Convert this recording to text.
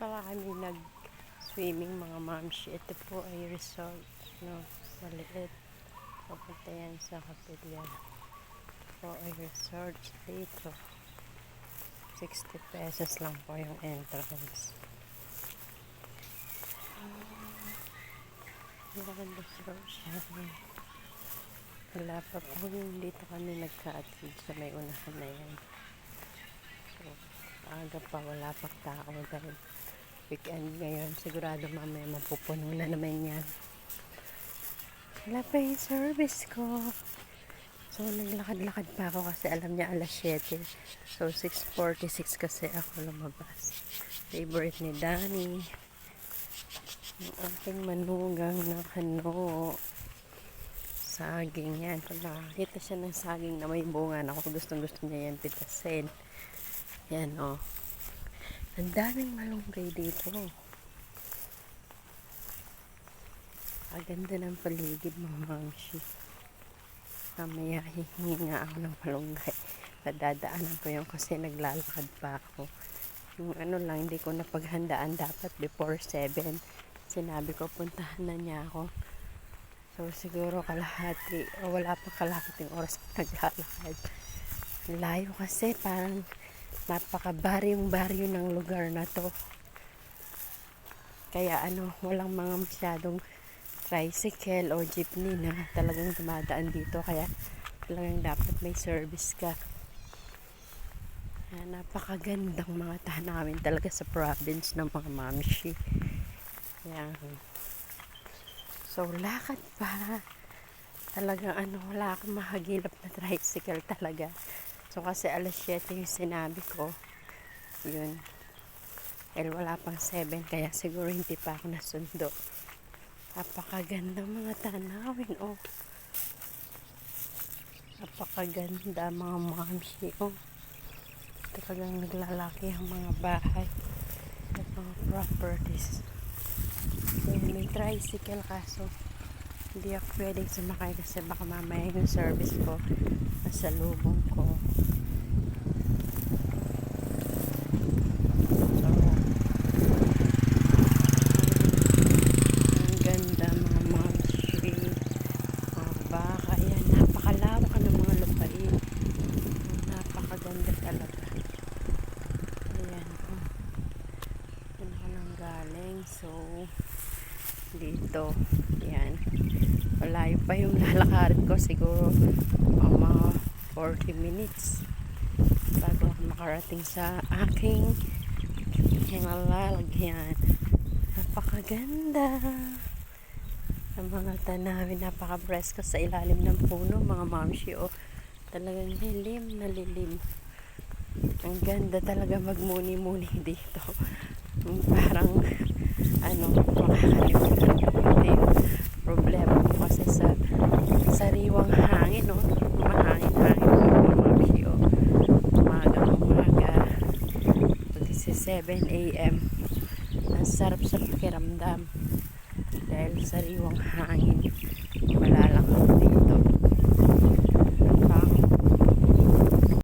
pala kami nag-swimming mga mamshi. Ito po ay resort, no? Maliit. Papunta yan sa kapilya. Ito po ay resort dito. 60 pesos lang po yung entrance. Maganda resort siya. Wala pa po yung dito kami nagka-attend sa may unahan na yan. So, aga pa, wala pang tao dahil weekend ngayon. Sigurado mamaya mapupuno na naman yan. Wala pa yung service ko. So, naglakad-lakad pa ako kasi alam niya alas 7. So, 6:46 kasi ako lumabas. Favorite ni Danny. Yung aking manugang na kano. Saging yan. Pag nakakita siya ng saging na may bunga, ako gustong-gusto niya yan pitasin. Yan, oh. Ang daming malunggay dito. Ang ganda ng paligid, mga mamshi. Mamaya hihingi nga ako ng malunggay. Nadadaanan ko yun kasi naglalakad pa ako. Yung ano lang, hindi ko napaghandaan dapat before 7. Sinabi ko, puntahan na niya ako. So, siguro kalahati, o wala pa kalahating oras naglalakad. Layo kasi, parang napaka-baryong-baryo ng lugar na to. Kaya walang mga masyadong tricycle o jeepney na talagang dumadaan dito. Kaya talagang dapat may service ka. Napakagandang mga tanawin talaga sa province ng mga mamshi. Yan. So, lakad pa. Talagang wala akong mahagilap na tricycle talaga. So, kasi alas 7 yung sinabi ko. Yun. Dahil wala pang 7, kaya siguro hindi pa ako nasundo. Napakaganda mga tanawin, oh. Napakaganda mga mamshi, oh. Talagang naglalaki ang mga bahay at mga properties. So, may tricycle kaso hindi ako pwedeng sumakay kasi baka mamaya yung service ko nasa lubong ko. So, ang ganda mga mamshi, mga baka. Ayan, napakalawak ng mga lupain. Napakaganda talaga. Ayan, oh. Yan ako nang galing. So, dito, yan. Malayo pa yung lalakarin ko. Siguro mga 40 minutes bago ako makarating sa aking lalagyan. Napakaganda ang mga tanawin. Napaka-presko sa ilalim ng puno mga mamshi, oh. Talagang lilim na lilim. Ang ganda talaga magmuni-muni dito. Parang makakalimutan ko yung problema ko kasi sa sariwang hangin, no? Mahangin-hangin mga mamshi, oh. Umaga pag 7 a.m. ang sarap sa pakiramdam dahil sariwang hangin malalanghap dito.